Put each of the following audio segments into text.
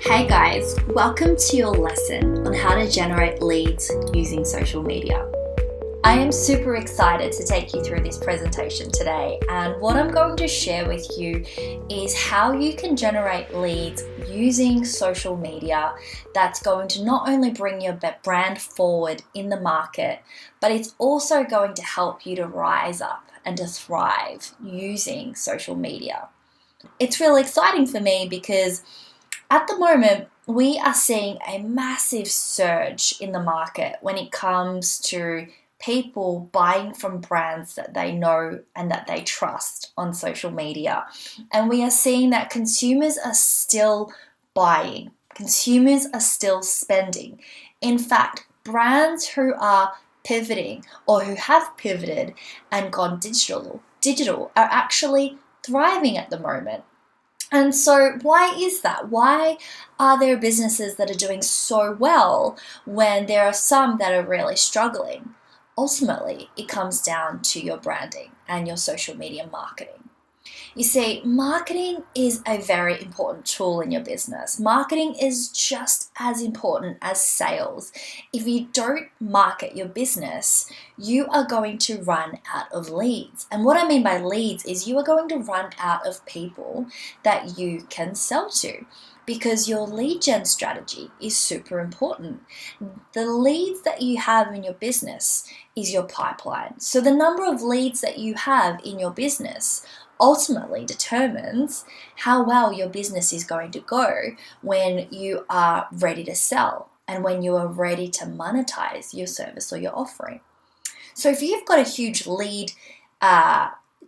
Hey guys, welcome to your lesson on how to generate leads using social media. I am super excited to take you through this presentation today, and what I'm going to share with you is how you can generate leads using social media that's going to not only bring your brand forward in the market, but it's also going to help you to rise up and to thrive using social media. It's really exciting for me because at the moment, we are seeing a massive surge in the market when it comes to people buying from brands that they know and that they trust on social media. And we are seeing that consumers are still buying, consumers are still spending. In fact, brands who are pivoting or who have pivoted and gone digital are actually thriving at the moment. And so why is that? Why are there businesses that are doing so well when there are some that are really struggling? Ultimately, it comes down to your branding and your social media marketing. You see, marketing is a very important tool in your business. Marketing is just as important as sales. If you don't market your business, you are going to run out of leads. And what I mean by leads is you are going to run out of people that you can sell to, because your lead gen strategy is super important. The leads that you have in your business is your pipeline. So the number of leads that you have in your business ultimately determines how well your business is going to go when you are ready to sell and when you are ready to monetize your service or your offering. So if you've got a huge lead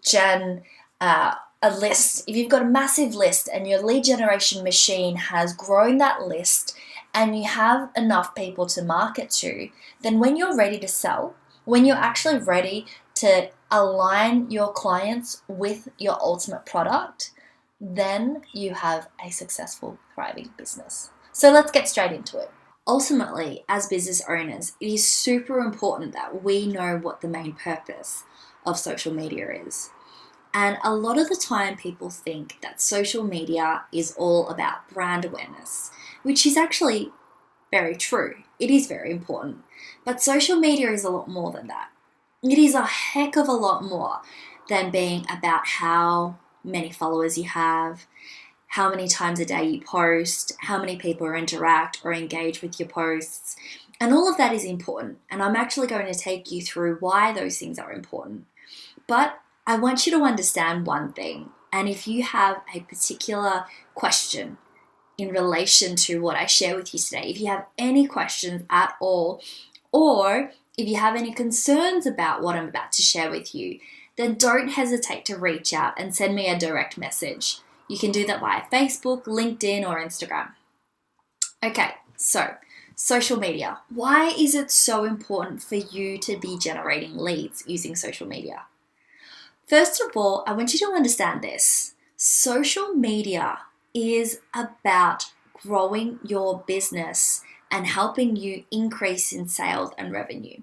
gen a list, if you've got a massive list and your lead generation machine has grown that list and you have enough people to market to, then when you're ready to sell, when you're actually ready to align your clients with your ultimate product, then you have a successful, thriving business. So let's get straight into it. Ultimately, as business owners, it is super important that we know what the main purpose of social media is. And a lot of the time people think that social media is all about brand awareness, which is actually very true. It is very important. But social media is a lot more than that. It is a heck of a lot more than being about how many followers you have, how many times a day you post, how many people interact or engage with your posts. And all of that is important. And I'm actually going to take you through why those things are important. But I want you to understand one thing. And if you have a particular question in relation to what I share with you today, if you have any questions at all, or if you have any concerns about what I'm about to share with you, then don't hesitate to reach out and send me a direct message. You can do that via Facebook, LinkedIn, or Instagram. Okay, so social media. Why is it so important for you to be generating leads using social media? First of all, I want you to understand this. Social media is about growing your business and helping you increase in sales and revenue.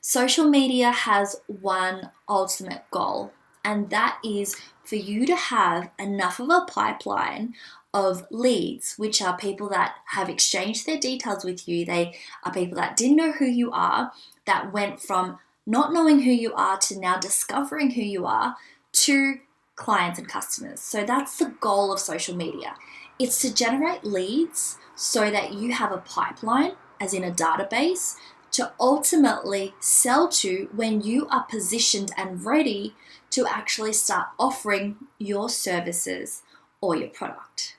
Social media has one ultimate goal, and that is for you to have enough of a pipeline of leads, which are people that have exchanged their details with you. They are people that didn't know who you are, that went from not knowing who you are to now discovering who you are, to clients and customers. So that's the goal of social media. It's to generate leads so that you have a pipeline, as in a database, to ultimately sell to when you are positioned and ready to actually start offering your services or your product.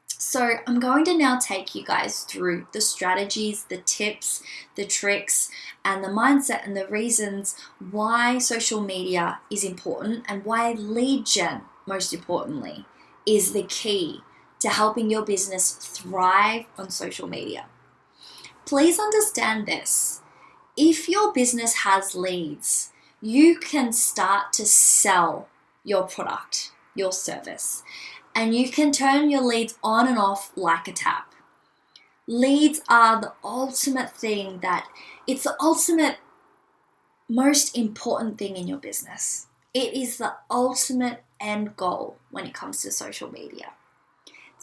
So I'm going to now take you guys through the strategies, the tips, the tricks, and the mindset and the reasons why social media is important and why lead gen, most importantly, is the key to helping your business thrive on social media. Please understand this. If your business has leads, you can start to sell your product, your service, and you can turn your leads on and off like a tap. Leads are the ultimate thing it's the ultimate most important thing in your business. It is the ultimate end goal when it comes to social media.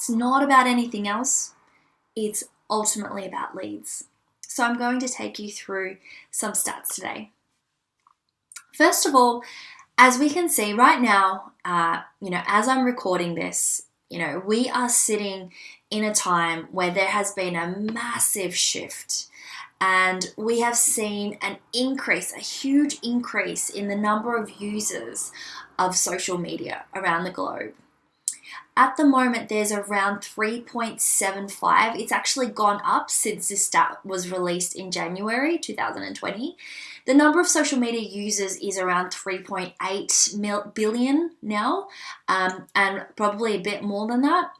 It's not about anything else. It's ultimately about leads. So I'm going to take you through some stats today. First of all, as we can see right now, as I'm recording this, we are sitting in a time where there has been a massive shift, and we have seen a huge increase in the number of users of social media around the globe. At the moment, there's around 3.75. It's actually gone up since this stat was released in January 2020. The number of social media users is around 3.8 billion now, and probably a bit more than that.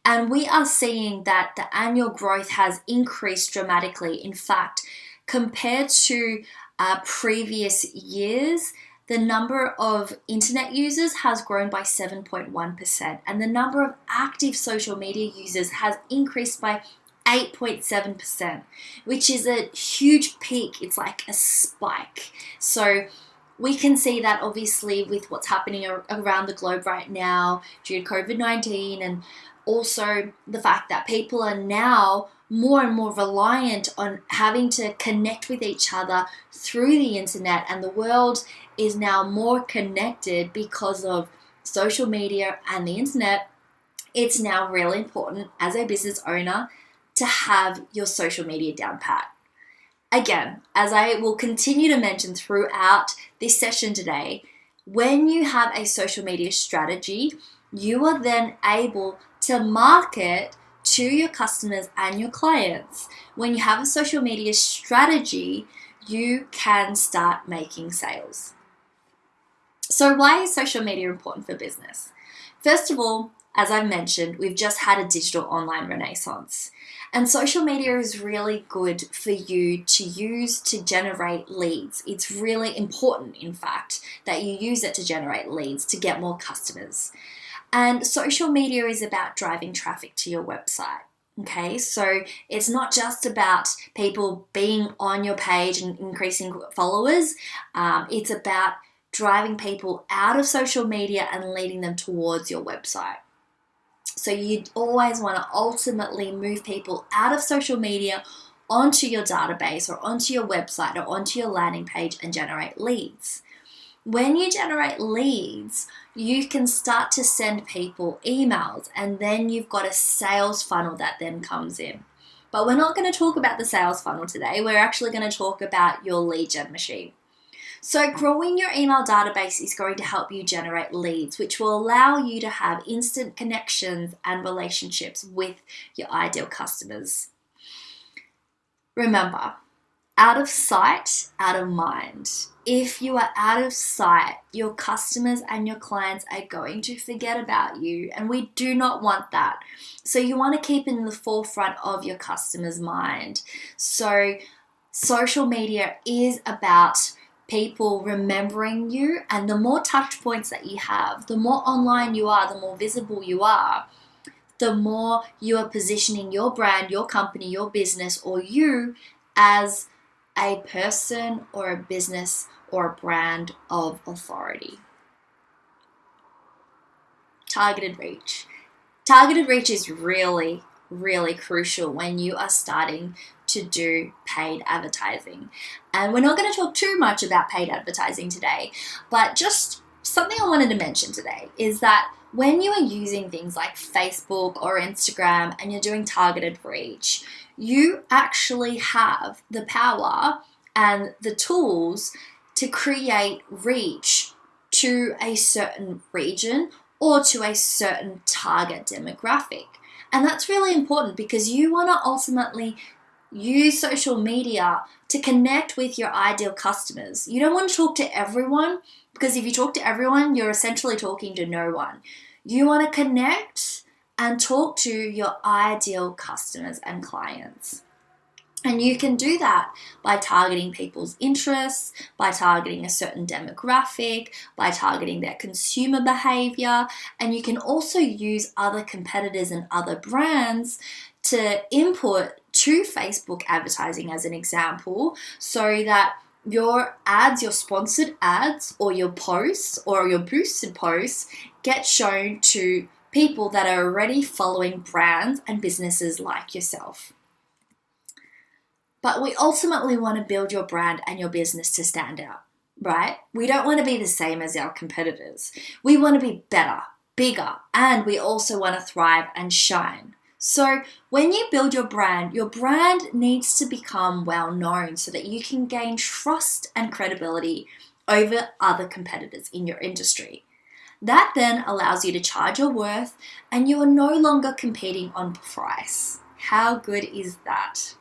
And we are seeing that the annual growth has increased dramatically. In fact, compared to previous years, the number of internet users has grown by 7.1%, and the number of active social media users has increased by 8.7%, which is a huge peak. It's like a spike. So we can see that obviously with what's happening around the globe right now due to COVID-19, and also the fact that people are now more and more reliant on having to connect with each other through the internet, and the world is now more connected because of social media and the internet. It's now really important as a business owner to have your social media down pat. Again, as I will continue to mention throughout this session today, when you have a social media strategy, you are then able to market to your customers and your clients. When you have a social media strategy, you can start making sales. So why is social media important for business? First of all, as I mentioned, we've just had a digital online renaissance. And social media is really good for you to use to generate leads. It's really important, in fact, that you use it to generate leads to get more customers. And social media is about driving traffic to your website. Okay, so it's not just about people being on your page and increasing followers. It's about driving people out of social media and leading them towards your website. So you always want to ultimately move people out of social media onto your database or onto your website or onto your landing page and generate leads. When you generate leads, you can start to send people emails, and then you've got a sales funnel that then comes in. But we're not going to talk about the sales funnel today. We're actually going to talk about your lead gen machine. So growing your email database is going to help you generate leads, which will allow you to have instant connections and relationships with your ideal customers. Remember, out of sight, out of mind. If you are out of sight, your customers and your clients are going to forget about you, and we do not want that. So you want to keep in the forefront of your customer's mind. So social media is about people remembering you, and the more touch points that you have, the more online you are, the more visible you are, the more you are positioning your brand, your company, your business, or you as a person or a business or a brand of authority. Targeted reach. Targeted reach is really, really crucial when you are starting to do paid advertising. And we're not going to talk too much about paid advertising today, but just something I wanted to mention today is that when you are using things like Facebook or Instagram and you're doing targeted reach, you actually have the power and the tools to create reach to a certain region or to a certain target demographic. And that's really important because you want to ultimately use social media to connect with your ideal customers. You don't want to talk to everyone, because if you talk to everyone, you're essentially talking to no one. You want to connect and talk to your ideal customers and clients. And you can do that by targeting people's interests, by targeting a certain demographic, by targeting their consumer behavior. And you can also use other competitors and other brands to input to Facebook advertising as an example, so that your ads, your sponsored ads, or your posts or your boosted posts get shown to people that are already following brands and businesses like yourself. But we ultimately want to build your brand and your business to stand out, right? We don't want to be the same as our competitors. We want to be better, bigger, and we also want to thrive and shine. So when you build your brand needs to become well known so that you can gain trust and credibility over other competitors in your industry. That then allows you to charge your worth and you are no longer competing on price. How good is that?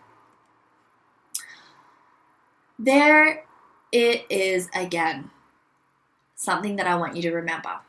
There it is again, something that I want you to remember.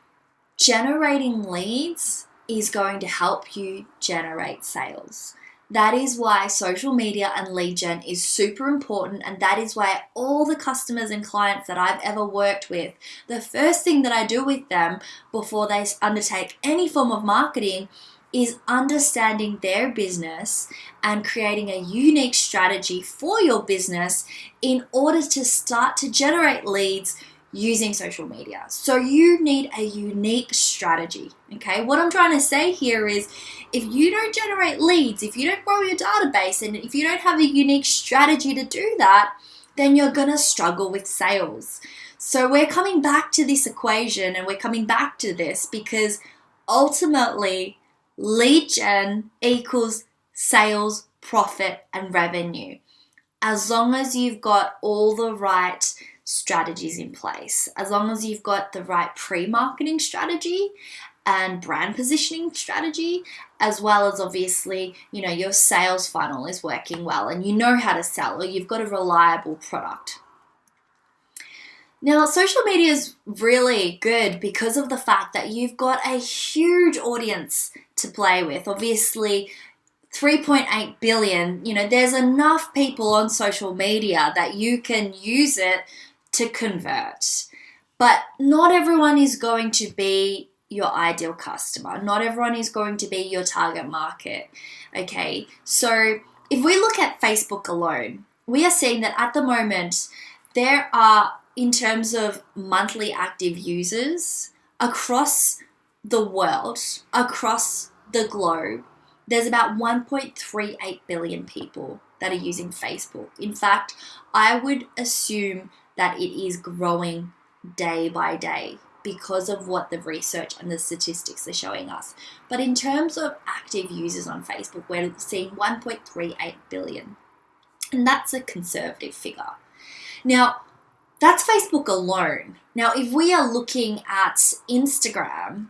Generating leads is going to help you generate sales. That is why social media and lead gen is super important, and that is why all the customers and clients that I've ever worked with, the first thing that I do with them before they undertake any form of marketing is understanding their business and creating a unique strategy for your business in order to start to generate leads using social media. So you need a unique strategy, okay? What I'm trying to say here is if you don't generate leads, if you don't grow your database, and if you don't have a unique strategy to do that, then you're gonna struggle with sales. So we're coming back to this equation and we're coming back to this because ultimately lead gen equals sales, profit, and revenue. As long as you've got all the right strategies in place, as long as you've got the right pre-marketing strategy and brand positioning strategy, as well as obviously, your sales funnel is working well and you know how to sell or you've got a reliable product. Now, social media is really good because of the fact that you've got a huge audience to play with. Obviously, 3.8 billion, there's enough people on social media that you can use it to convert. But not everyone is going to be your ideal customer. Not everyone is going to be your target market. Okay, so if we look at Facebook alone, we are seeing that at the moment there are, in terms of monthly active users across the world, across the globe, there's about 1.38 billion people that are using Facebook. In fact, I would assume that it is growing day by day because of what the research and the statistics are showing us. But in terms of active users on Facebook, we're seeing 1.38 billion. And that's a conservative figure. Now, that's Facebook alone. Now, if we are looking at Instagram,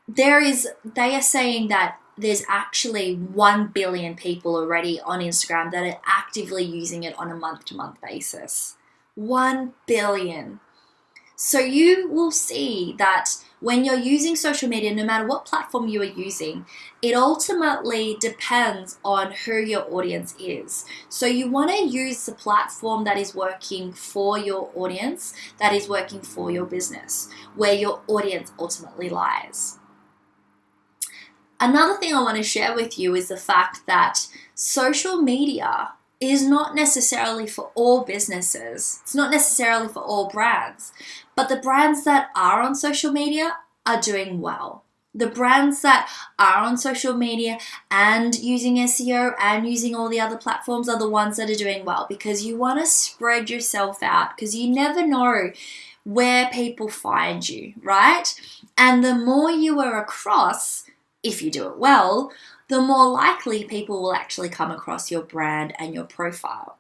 they are saying that there's actually 1 billion people already on Instagram that are actively using it on a month-to-month basis. 1 billion. So you will see that when you're using social media, no matter what platform you are using, it ultimately depends on who your audience is. So you want to use the platform that is working for your audience, that is working for your business, where your audience ultimately lies. Another thing I want to share with you is the fact that social media is not necessarily for all businesses. It's not necessarily for all brands. But the brands that are on social media are doing well. The brands that are on social media and using SEO and using all the other platforms are the ones that are doing well, because you want to spread yourself out, because you never know where people find you, right? And the more you are across, if you do it well, the more likely people will actually come across your brand and your profile.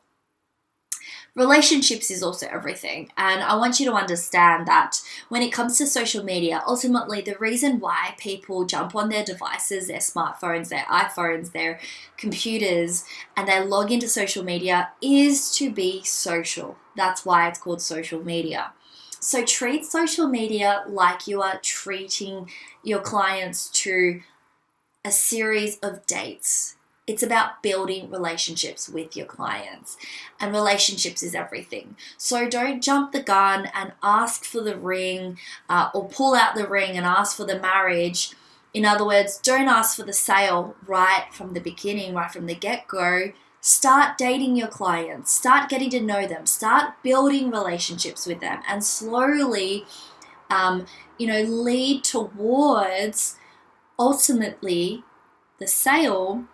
Relationships is also everything, and I want you to understand that when it comes to social media, ultimately the reason why people jump on their devices, their smartphones, their iPhones, their computers, and they log into social media is to be social. That's why it's called social media. So treat social media like you are treating your clients to a series of dates. It's about building relationships with your clients, and relationships is everything. So don't jump the gun and ask for the ring or pull out the ring and ask for the marriage. In other words, don't ask for the sale right from the beginning, right from the get-go. Start dating your clients, start getting to know them, start building relationships with them, and slowly, lead towards ultimately the sale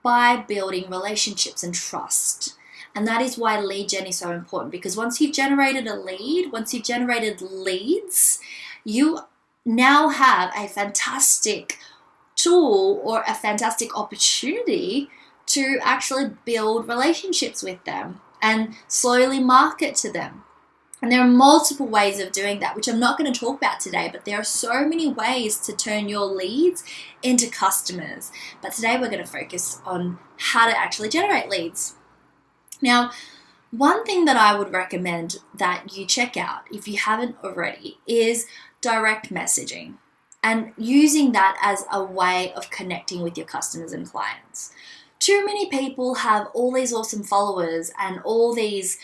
by building relationships and trust. And that is why lead gen is so important, because once you've generated a lead, once you've generated leads, you now have a fantastic tool or a fantastic opportunity to actually build relationships with them and slowly market to them. And there are multiple ways of doing that, which I'm not going to talk about today, but there are so many ways to turn your leads into customers. But today we're going to focus on how to actually generate leads. Now, one thing that I would recommend that you check out, if you haven't already, is direct messaging and using that as a way of connecting with your customers and clients. Too many people have all these awesome followers and all these,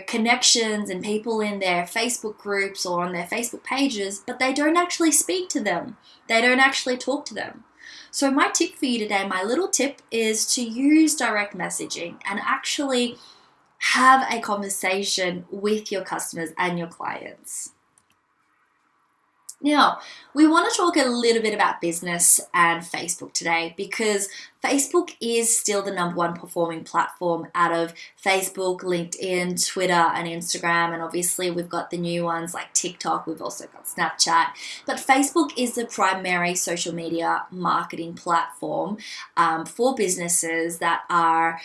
connections and people in their Facebook groups or on their Facebook pages, but they don't actually speak to them. They don't actually talk to them. So my tip for you today, my little tip, is to use direct messaging and actually have a conversation with your customers and your clients. Now, we want to talk a little bit about business and Facebook today, because Facebook is still the number one performing platform out of Facebook, LinkedIn, Twitter, and Instagram. And obviously we've got the new ones like TikTok. We've also got Snapchat. But Facebook is the primary social media marketing platform for businesses that are,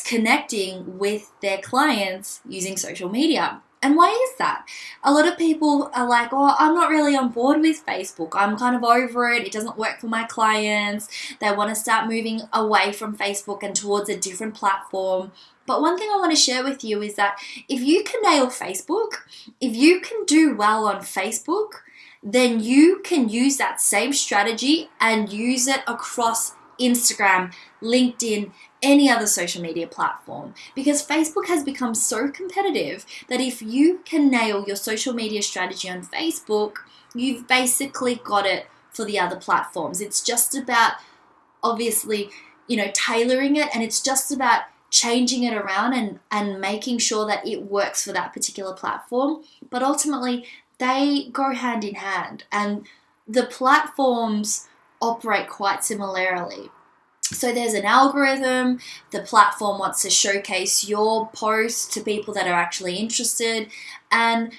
connecting with their clients using social media. And why is that? A lot of people are like, oh, I'm not really on board with Facebook. I'm kind of over it. It doesn't work for my clients. They want to start moving away from Facebook and towards a different platform. But one thing I want to share with you is that if you can nail Facebook, if you can do well on Facebook, then you can use that same strategy and use it across Instagram, LinkedIn, any other social media platform, because Facebook has become so competitive that if you can nail your social media strategy on Facebook, you've basically got it for the other platforms. It's just about obviously, tailoring it, and it's just about changing it around and making sure that it works for that particular platform. But ultimately, they go hand in hand, and the platforms operate quite similarly. So there's an algorithm, the platform wants to showcase your post to people that are actually interested, and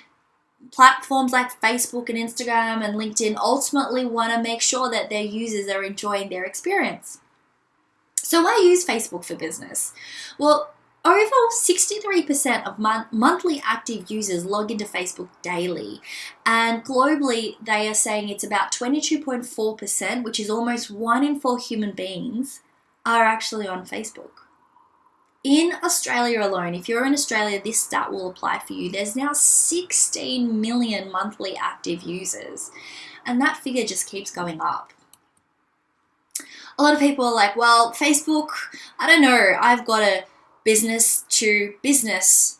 platforms like Facebook and Instagram and LinkedIn ultimately want to make sure that their users are enjoying their experience. So why use Facebook for business? Well, over 63% of monthly active users log into Facebook daily, and globally they are saying it's about 22.4%, which is almost 1 in 4 human beings are actually on Facebook. In Australia alone, if you're in Australia, this stat will apply for you. There's now 16 million monthly active users, and that figure just keeps going up. A lot of people are like, well, Facebook, I don't know, I've got a business to business,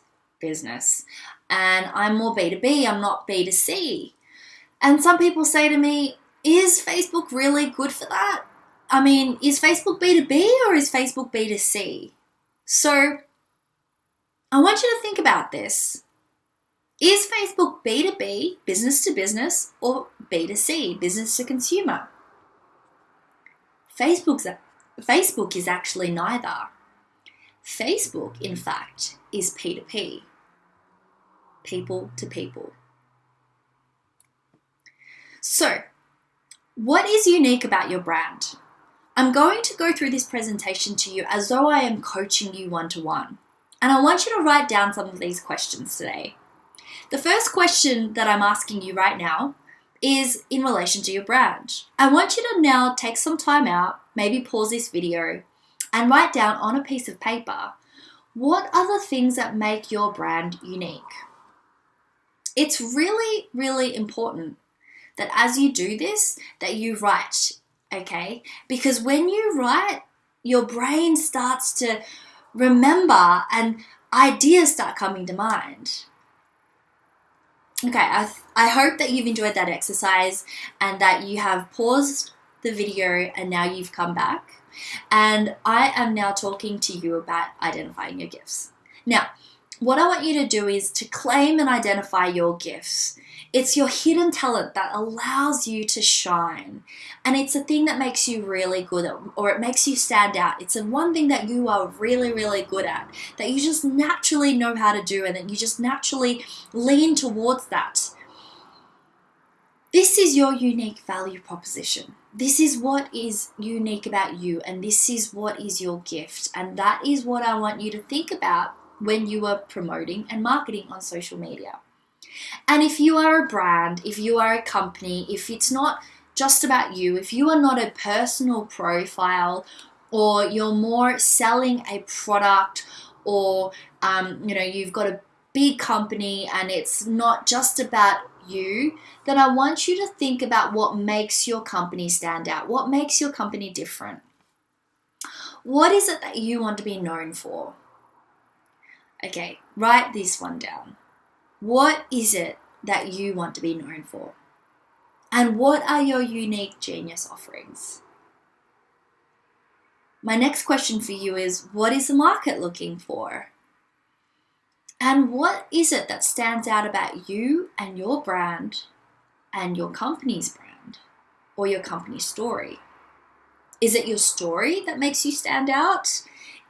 and I'm more B2B, I'm not B2C. And some people say to me, is Facebook really good for that? I mean, is Facebook B2B or is Facebook B2C? So I want you to think about this. Is Facebook B2B, business to business, or B2C, business to consumer? Facebook is actually neither. Facebook, in fact, is P2P, people to people. So, what is unique about your brand? I'm going to go through this presentation to you as though I am coaching you one-to-one. And I want you to write down some of these questions today. The first question that I'm asking you right now is in relation to your brand. I want you to now take some time out, maybe pause this video, and write down on a piece of paper, what are the things that make your brand unique? It's really, really important that as you do this, that you write, okay? Because when you write, your brain starts to remember and ideas start coming to mind. Okay, I hope that you've enjoyed that exercise and that you have paused the video and now you've come back. And I am now talking to you about identifying your gifts. Now, what I want you to do is to claim and identify your gifts. It's your hidden talent that allows you to shine. And it's a thing that makes you really good at, or it makes you stand out. It's the one thing that you are really, really good at, that you just naturally know how to do, and that you just naturally lean towards that. This is your unique value proposition. This is what is unique about you, and this is what is your gift. And that is what I want you to think about when you are promoting and marketing on social media. And if you are a brand, if you are a company, if it's not just about you, if you are not a personal profile, or you're more selling a product, or you've got a big company and it's not just about you, then I want you to think about what makes your company stand out. What makes your company different? What is it that you want to be known for? Okay, write this one down. What is it that you want to be known for? And what are your unique genius offerings? My next question for you is, what is the market looking for? And what is it that stands out about you and your brand and your company's brand, or your company story? Is it your story that makes you stand out?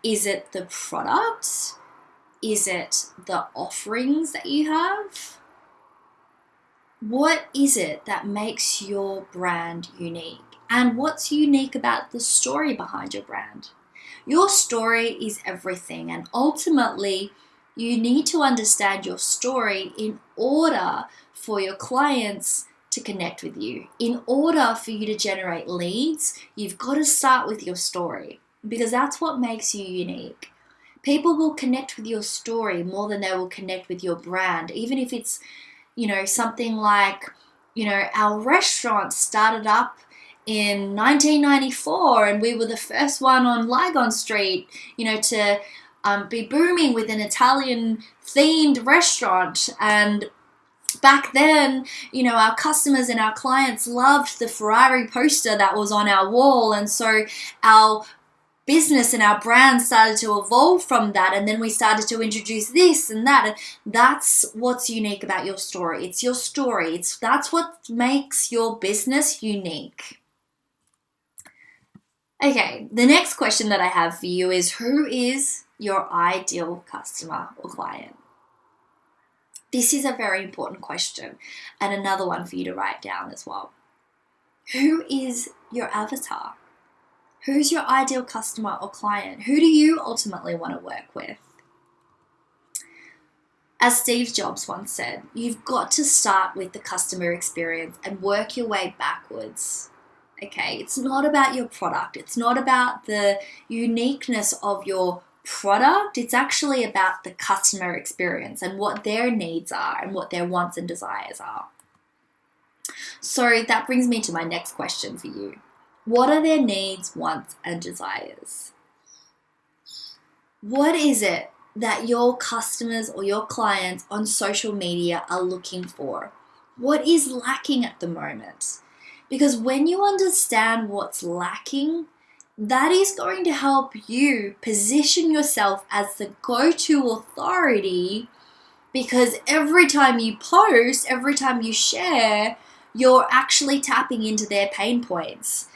Is it the product? Is it the offerings that you have? What is it that makes your brand unique? And what's unique about the story behind your brand? Your story is everything, and ultimately, you need to understand your story in order for your clients to connect with you. In order for you to generate leads, you've got to start with your story, because that's what makes you unique. People will connect with your story more than they will connect with your brand. Even if it's, something like, our restaurant started up in 1994 and we were the first one on Lygon Street, to be booming with an Italian themed restaurant. And back then, our customers and our clients loved the Ferrari poster that was on our wall. And so our business and our brand started to evolve from that. And then we started to introduce this and that. And that's what's unique about your story. It's your story. That's what makes your business unique. Okay, the next question that I have for you is, who is your ideal customer or client? This is a very important question, and another one for you to write down as well. Who is your avatar? Who's your ideal customer or client? Who do you ultimately want to work with? As Steve Jobs once said, you've got to start with the customer experience and work your way backwards. Okay, it's not about your product. It's not about the uniqueness of your product. It's actually about the customer experience and what their needs are and what their wants and desires are. So that brings me to my next question for you. What are their needs, wants, and desires? What is it that your customers or your clients on social media are looking for? What is lacking at the moment? Because when you understand what's lacking, that is going to help you position yourself as the go-to authority, because every time you post, every time you share, you're actually tapping into their pain points.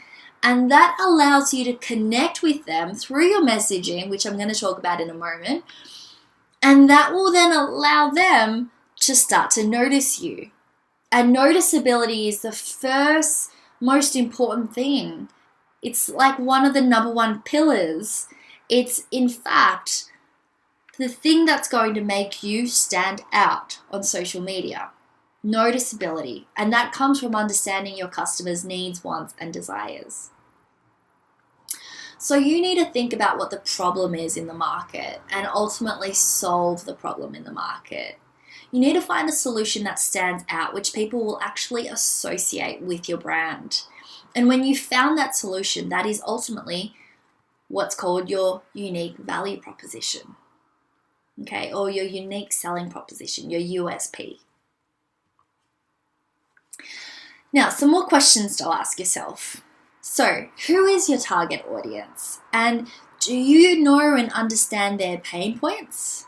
And that allows you to connect with them through your messaging, which I'm going to talk about in a moment. And that will then allow them to start to notice you. And noticeability is the first most important thing. It's like one of the number one pillars. It's in fact the thing that's going to make you stand out on social media. Noticeability. And that comes from understanding your customers' needs, wants, and desires. So you need to think about what the problem is in the market and ultimately solve the problem in the market. You need to find a solution that stands out, which people will actually associate with your brand. And when you found that solution, that is ultimately what's called your unique value proposition. Okay, or your unique selling proposition, your USP. Now, some more questions to ask yourself. So, who is your target audience? And do you know and understand their pain points?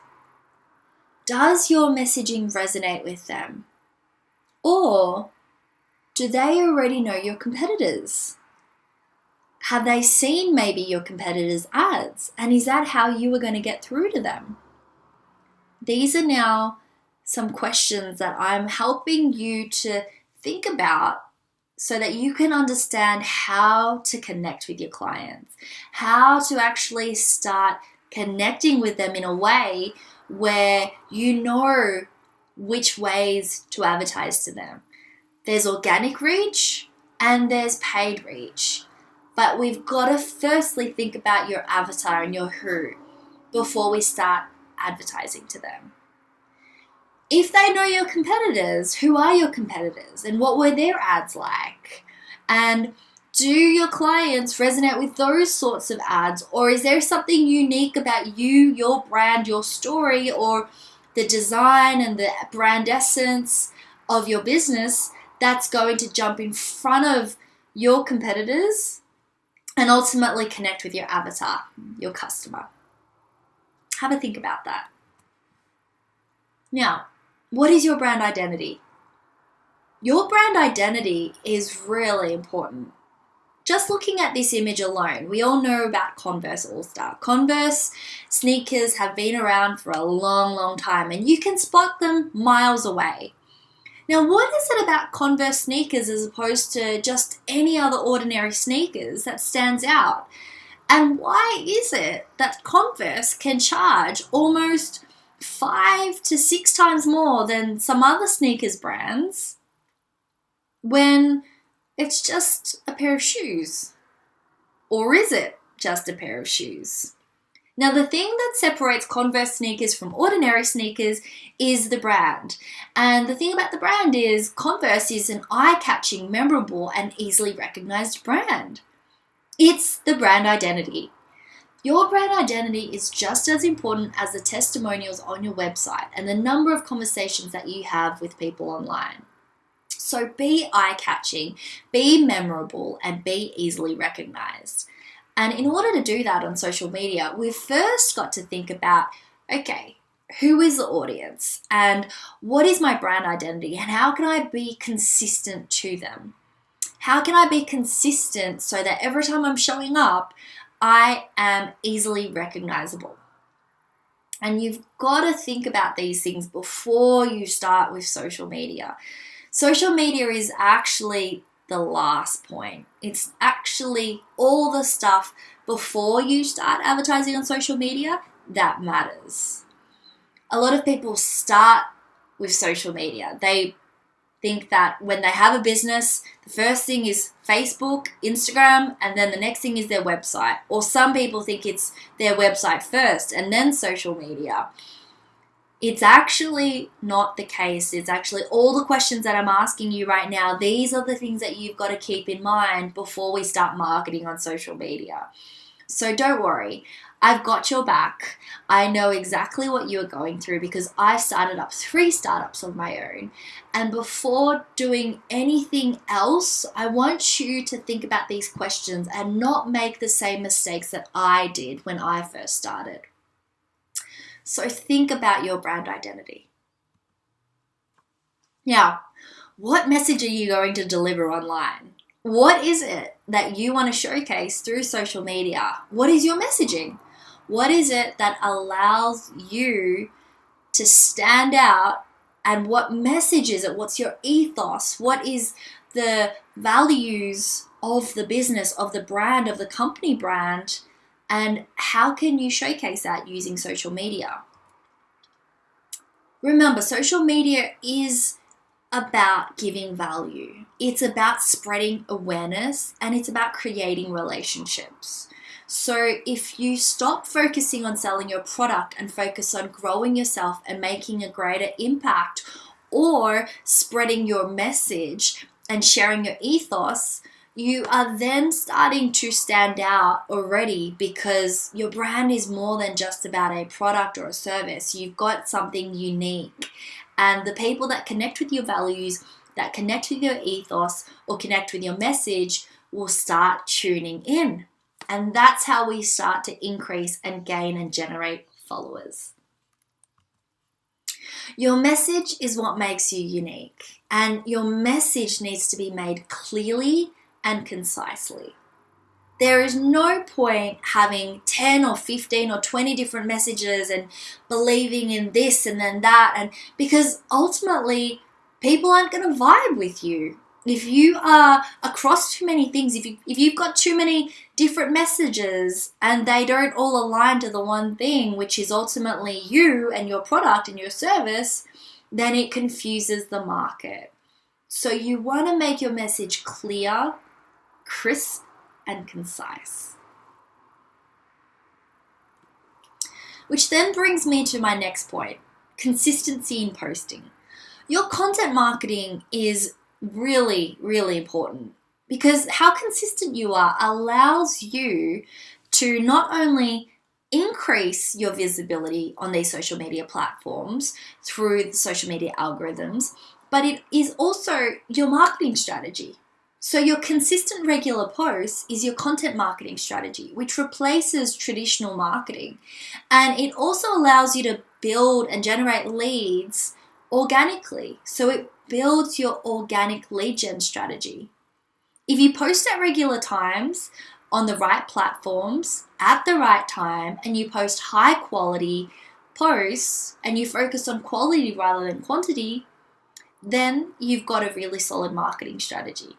Does your messaging resonate with them? Or do they already know your competitors? Have they seen maybe your competitors' ads? And is that how you are going to get through to them? These are now some questions that I'm helping you to think about so that you can understand how to connect with your clients, how to actually start connecting with them in a way where you know which ways to advertise to them. There's organic reach and there's paid reach. But we've got to firstly think about your avatar and your who before we start advertising to them. If they know your competitors, who are your competitors and what were their ads like? And do your clients resonate with those sorts of ads? Or is there something unique about you, your brand, your story, or the design and the brand essence of your business that's going to jump in front of your competitors and ultimately connect with your avatar, your customer? Have a think about that. Now, what is your brand identity? Your brand identity is really important. Just looking at this image alone, we all know about Converse All-Star. Converse sneakers have been around for a long, long time, and you can spot them miles away. Now, what is it about Converse sneakers as opposed to just any other ordinary sneakers that stands out? And why is it that Converse can charge almost 5 to 6 times more than some other sneakers brands when it's just a pair of shoes? Or is it just a pair of shoes? Now, the thing that separates Converse sneakers from ordinary sneakers is the brand. And the thing about the brand is Converse is an eye-catching, memorable, and easily recognized brand. It's the brand identity. Your brand identity is just as important as the testimonials on your website and the number of conversations that you have with people online. So be eye-catching, be memorable, and be easily recognized. And in order to do that on social media, we've first got to think about, okay, who is the audience and what is my brand identity and how can I be consistent to them? How can I be consistent so that every time I'm showing up, I am easily recognizable? And you've got to think about these things before you start with social media. Social media is actually the last point. It's actually all the stuff before you start advertising on social media that matters. A lot of people start with social media. They think that when they have a business, the first thing is Facebook, Instagram, and then the next thing is their website. Or some people think it's their website first and then social media. It's actually not the case. It's actually all the questions that I'm asking you right now. These are the things that you've got to keep in mind before we start marketing on social media. So don't worry. I've got your back. I know exactly what you are going through because I've started up 3 startups of my own. And before doing anything else, I want you to think about these questions and not make the same mistakes that I did when I first started. So think about your brand identity. Now, what message are you going to deliver online? What is it that you want to showcase through social media? What is your messaging? What is it that allows you to stand out? And what message is it? What's your ethos? What is the values of the business, of the brand, of the company brand? And how can you showcase that using social media? Remember, social media is about giving value. It's about spreading awareness and it's about creating relationships. So if you stop focusing on selling your product and focus on growing yourself and making a greater impact or spreading your message and sharing your ethos, you are then starting to stand out already because your brand is more than just about a product or a service. You've got something unique. And the people that connect with your values, that connect with your ethos or connect with your message will start tuning in. And that's how we start to increase and gain and generate followers. Your message is what makes you unique, and your message needs to be made clearly and concisely. There is no point having 10 or 15 or 20 different messages and believing in this and then that, and because ultimately people aren't going to vibe with you. If you are across too many things, if you've got too many different messages and they don't all align to the one thing, which is ultimately you and your product and your service, then it confuses the market. So you want to make your message clear, crisp, and concise. Which then brings me to my next point, consistency in posting. Your content marketing is really, really important because how consistent you are allows you to not only increase your visibility on these social media platforms through the social media algorithms, but it is also your marketing strategy. So your consistent regular posts is your content marketing strategy, which replaces traditional marketing. And it also allows you to build and generate leads organically. So it builds your organic lead gen strategy. If you post at regular times on the right platforms at the right time, and you post high quality posts and you focus on quality rather than quantity, then you've got a really solid marketing strategy.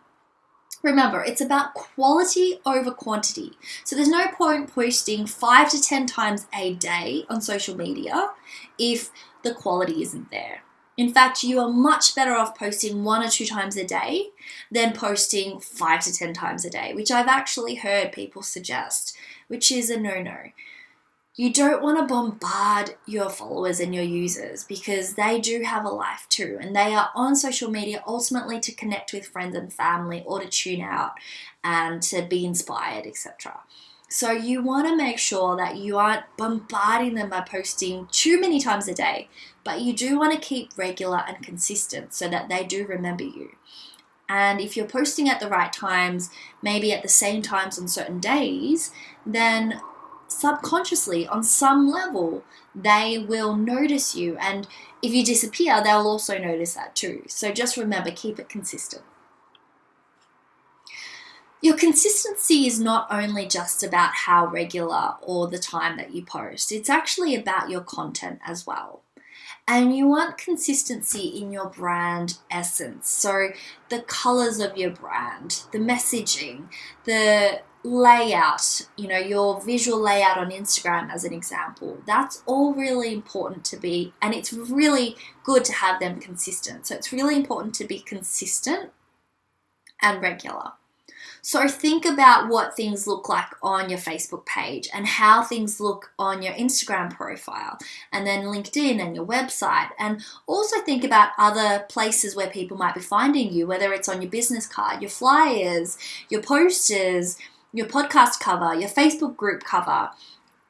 Remember, it's about quality over quantity. So there's no point posting 5 to 10 times a day on social media if the quality isn't there. In fact, you are much better off posting 1 or 2 times a day than posting 5 to 10 times a day, which I've actually heard people suggest, which is a no-no. You don't want to bombard your followers and your users because they do have a life too, and they are on social media ultimately to connect with friends and family or to tune out and to be inspired, etc. So you want to make sure that you aren't bombarding them by posting too many times a day, but you do want to keep regular and consistent so that they do remember you. And if you're posting at the right times, maybe at the same times on certain days, then subconsciously, on some level, they will notice you. And if you disappear, they'll also notice that too. So just remember, keep it consistent. Your consistency is not only just about how regular or the time that you post, it's actually about your content as well. And you want consistency in your brand essence. So the colors of your brand, the messaging, the layout, your visual layout on Instagram as an example, that's all really important to be, and it's really good to have them consistent. So it's really important to be consistent and regular. So think about what things look like on your Facebook page and how things look on your Instagram profile and then LinkedIn and your website. And also think about other places where people might be finding you, whether it's on your business card, your flyers, your posters, your podcast cover, your Facebook group cover.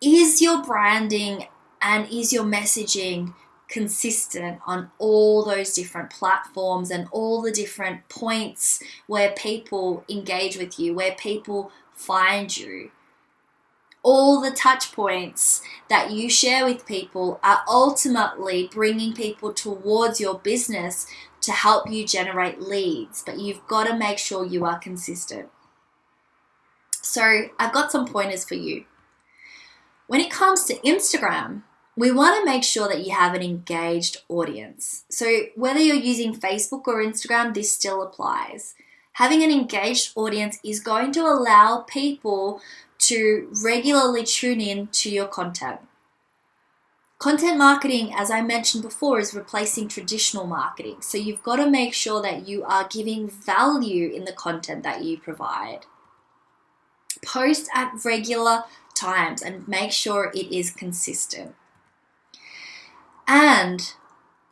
Is your branding and is your messaging consistent on all those different platforms and all the different points where people engage with you, where people find you? All the touch points that you share with people are ultimately bringing people towards your business to help you generate leads, but you've got to make sure you are consistent. So I've got some pointers for you. When it comes to Instagram, we want to make sure that you have an engaged audience. So whether you're using Facebook or Instagram, this still applies. Having an engaged audience is going to allow people to regularly tune in to your content. Content marketing, as I mentioned before, is replacing traditional marketing. So you've got to make sure that you are giving value in the content that you provide. Post at regular times and make sure it is consistent. And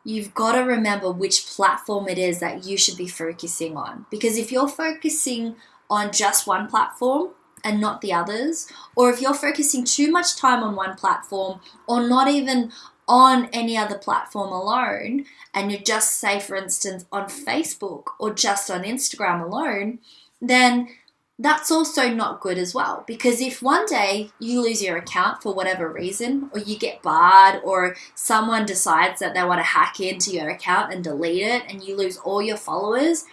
you've got to remember which platform it is that you should be focusing on. Because if you're focusing on just one platform and not the others, or if you're focusing too much time on one platform or not even on any other platform alone, and you're just, say, for instance, on Facebook or just on Instagram alone, then that's also not good as well, because if one day you lose your account for whatever reason, or you get barred, or someone decides that they want to hack into your account and delete it, and you lose all your followers,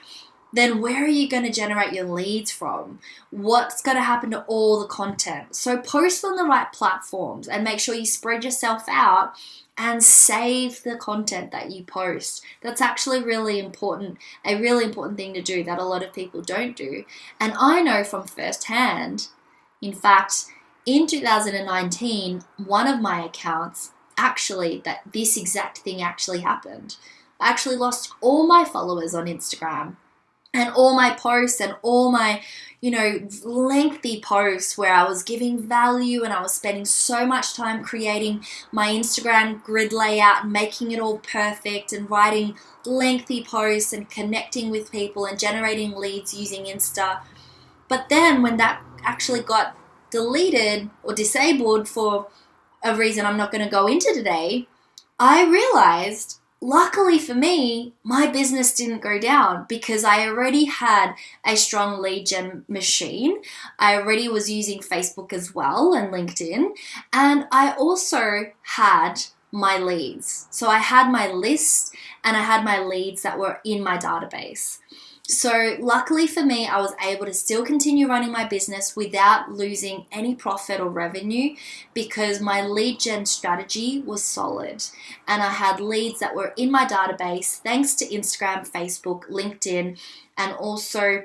then where are you going to generate your leads from? What's going to happen to all the content? So post on the right platforms and make sure you spread yourself out and save the content that you post. That's actually really important, a really important thing to do that a lot of people don't do. And I know from firsthand, in fact, in 2019, one of my accounts that this exact thing actually happened. I actually lost all my followers on Instagram. And all my posts and all my, lengthy posts where I was giving value and I was spending so much time creating my Instagram grid layout and making it all perfect and writing lengthy posts and connecting with people and generating leads using Insta. But then when that actually got deleted or disabled for a reason I'm not going to go into today, I realized, luckily for me, my business didn't go down because I already had a strong lead gen machine. I already was using Facebook as well and LinkedIn. And I also had my leads. So I had my list and I had my leads that were in my database. So luckily for me, I was able to still continue running my business without losing any profit or revenue because my lead gen strategy was solid. And I had leads that were in my database thanks to Instagram, Facebook, LinkedIn, and also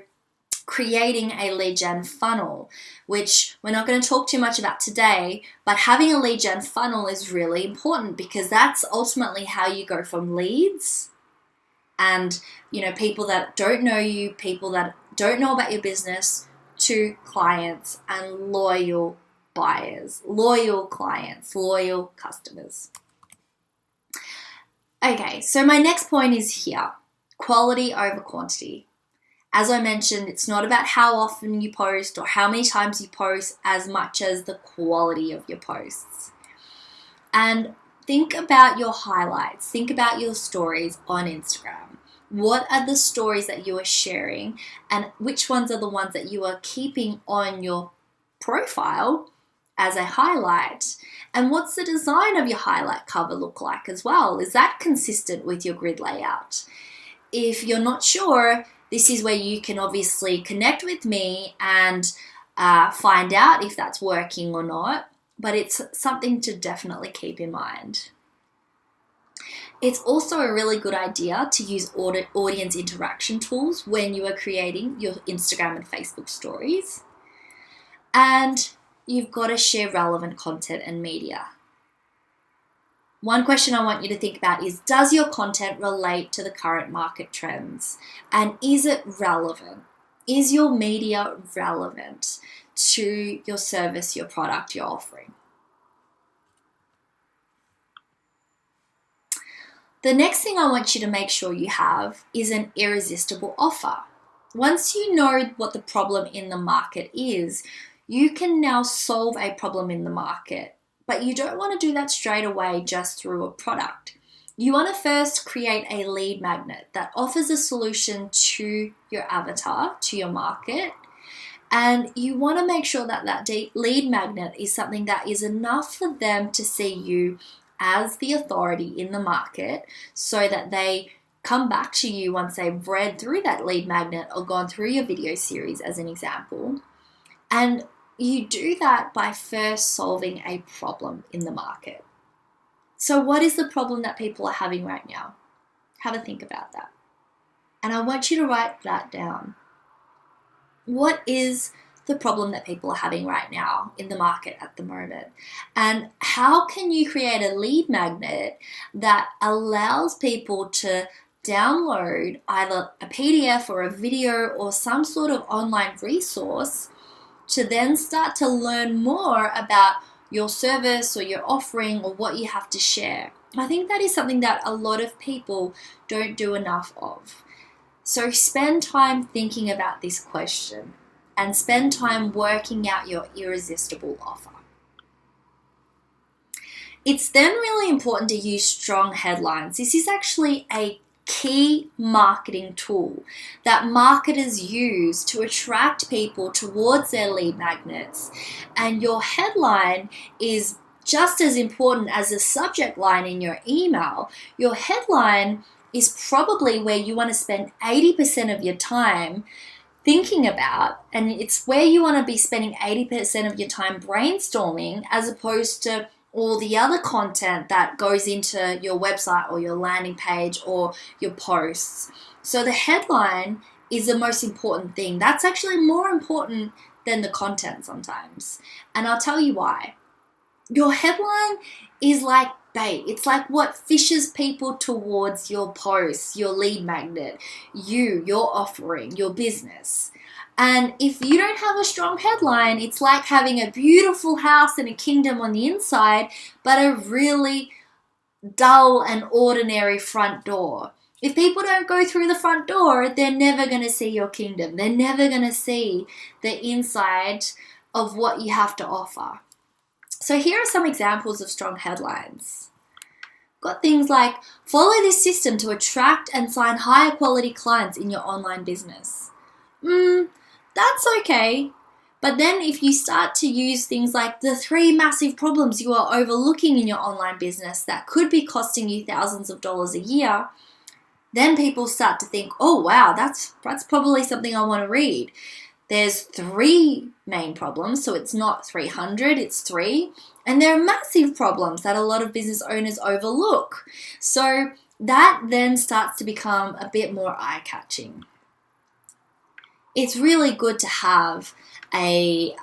creating a lead gen funnel, which we're not going to talk too much about today, but having a lead gen funnel is really important because that's ultimately how you go from leads and people that don't know you, people that don't know about your business, to clients and loyal buyers, loyal clients, loyal customers. Okay, so my next point is here, quality over quantity. As I mentioned, it's not about how often you post or how many times you post as much as the quality of your posts. And think about your highlights, think about your stories on Instagram. What are the stories that you are sharing and which ones are the ones that you are keeping on your profile as a highlight? And what's the design of your highlight cover look like as well? Is that consistent with your grid layout? If you're not sure, this is where you can obviously connect with me and find out if that's working or not, but it's something to definitely keep in mind. It's also a really good idea to use audience interaction tools when you are creating your Instagram and Facebook stories. And you've got to share relevant content and media. One question I want you to think about is, does your content relate to the current market trends? And is it relevant? Is your media relevant to your service, your product, your offering? The next thing I want you to make sure you have is an irresistible offer. Once you know what the problem in the market is, you can now solve a problem in the market. But you don't want to do that straight away just through a product. You want to first create a lead magnet that offers a solution to your avatar, to your market. And you want to make sure that that lead magnet is something that is enough for them to see you as the authority in the market so that they come back to you once they've read through that lead magnet or gone through your video series as an example. And you do that by first solving a problem in the market. So what is the problem that people are having right now? Have a think about that. And I want you to write that down. What is the problem that people are having right now in the market at the moment? And how can you create a lead magnet that allows people to download either a PDF or a video or some sort of online resource to then start to learn more about your service or your offering or what you have to share? I think that is something that a lot of people don't do enough of. So spend time thinking about this question and spend time working out your irresistible offer. It's then really important to use strong headlines. This is actually a key marketing tool that marketers use to attract people towards their lead magnets. And your headline is just as important as the subject line in your email. Your headline is probably where you want to spend 80% of your time thinking about, and it's where you want to be spending 80% of your time brainstorming, as opposed to all the other content that goes into your website or your landing page or your posts. So the headline is the most important thing. That's actually more important than the content sometimes. And I'll tell you why. Your headline is like bait. It's like what fishes people towards your post, your lead magnet, your offering, your business. And if you don't have a strong headline, it's like having a beautiful house and a kingdom on the inside, but a really dull and ordinary front door. If people don't go through the front door, they're never going to see your kingdom. They're never going to see the inside of what you have to offer. So here are some examples of strong headlines. Got things like, follow this system to attract and sign higher quality clients in your online business. That's okay. But then if you start to use things like the 3 massive problems you are overlooking in your online business that could be costing you thousands of dollars a year, then people start to think, oh wow, that's probably something I want to read. There's 3 main problems, so it's not 300, it's 3. And they're massive problems that a lot of business owners overlook. So that then starts to become a bit more eye-catching. It's really good to have a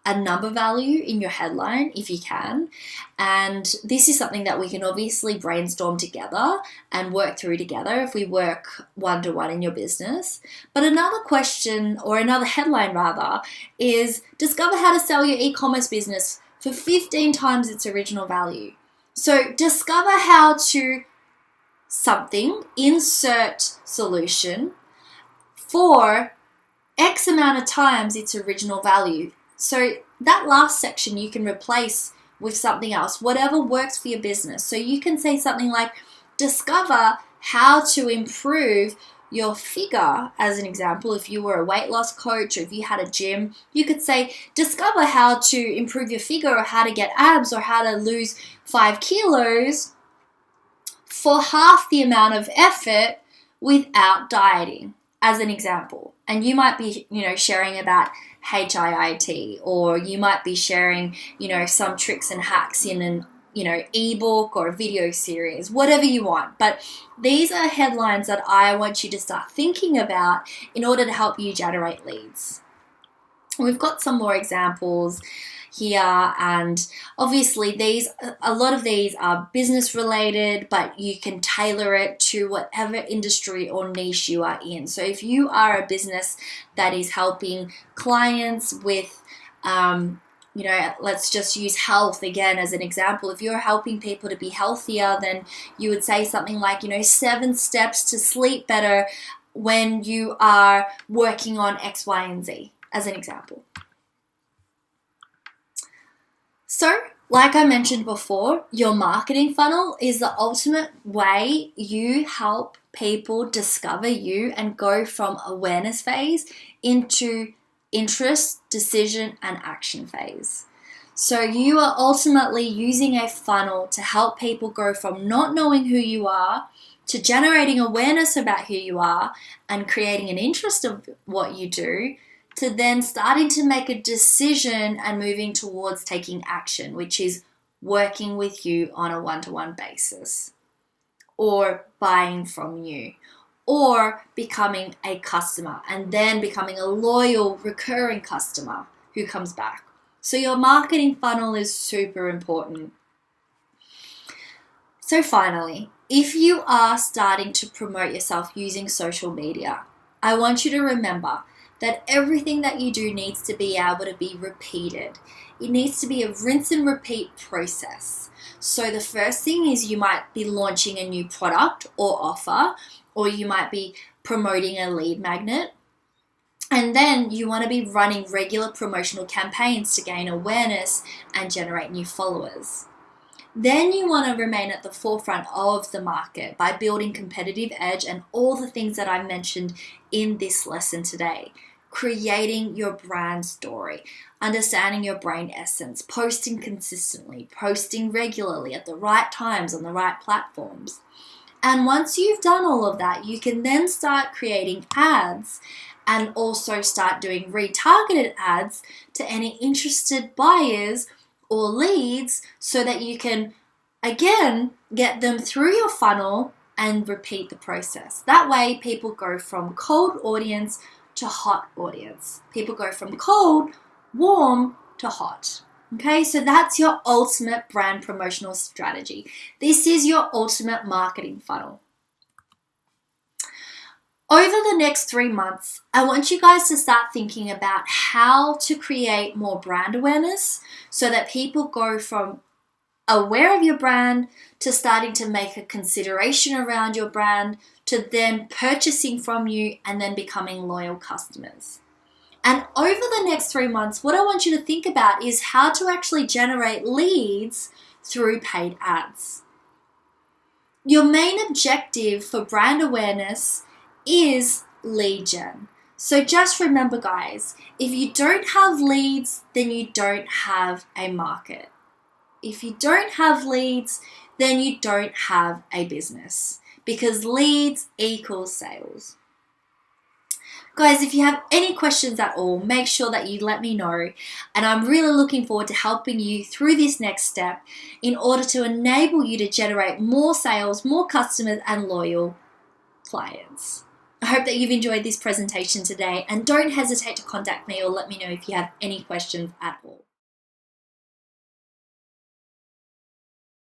number value in your headline if you can. And this is something that we can obviously brainstorm together and work through together if we work one-to-one in your business. But another question, or another headline rather, is discover how to sell your e-commerce business for 15 times its original value. So discover how to something, insert solution, for X amount of times its original value. So that last section you can replace with something else, whatever works for your business. So you can say something like, discover how to improve your figure, as an example. If you were a weight loss coach or if you had a gym, you could say, discover how to improve your figure or how to get abs or how to lose 5 kilos for half the amount of effort without dieting, as an example. And you might be, sharing about HIIT, or you might be sharing, some tricks and hacks in an, ebook or a video series, whatever you want. But these are headlines that I want you to start thinking about in order to help you generate leads. We've got some more examples here, and obviously a lot of these are business related, but you can tailor it to whatever industry or niche you are in. So if you are a business that is helping clients with let's just use health again as an example. If you're helping people to be healthier, then you would say something like 7 steps to sleep better when you are working on X, Y, and Z, as an example. So, like I mentioned before, your marketing funnel is the ultimate way you help people discover you and go from awareness phase into interest, decision, and action phase. So you are ultimately using a funnel to help people go from not knowing who you are to generating awareness about who you are and creating an interest of what you do, to then starting to make a decision and moving towards taking action, which is working with you on a one-to-one basis, or buying from you, or becoming a customer and then becoming a loyal, recurring customer who comes back. So your marketing funnel is super important. So finally, if you are starting to promote yourself using social media, I want you to remember that everything that you do needs to be able to be repeated. It needs to be a rinse and repeat process. So the first thing is you might be launching a new product or offer, or you might be promoting a lead magnet. And then you want to be running regular promotional campaigns to gain awareness and generate new followers. then you want to remain at the forefront of the market by building competitive edge and all the things that I mentioned in this lesson today. Creating your brand story, understanding your brand essence, posting consistently, posting regularly at the right times on the right platforms. And once you've done all of that, you can then start creating ads and also start doing retargeted ads to any interested buyers or leads so that you can, again, get them through your funnel and repeat the process. That way, people go from cold audience to hot audience. People go from cold, warm to hot. Okay, so that's your ultimate brand promotional strategy. This is your ultimate marketing funnel. Over the next 3 months, I want you guys to start thinking about how to create more brand awareness so that people go from aware of your brand to starting to make a consideration around your brand to then purchasing from you and then becoming loyal customers. And over the next 3 months, what I want you to think about is how to actually generate leads through paid ads. Your main objective for brand awareness is lead gen. So just remember, guys, if you don't have leads, then you don't have a market. If you don't have leads, then you don't have a business, because leads equals sales. Guys, if you have any questions at all, make sure that you let me know. And I'm really looking forward to helping you through this next step in order to enable you to generate more sales, more customers, and loyal clients. I hope that you've enjoyed this presentation today, and don't hesitate to contact me or let me know if you have any questions at all.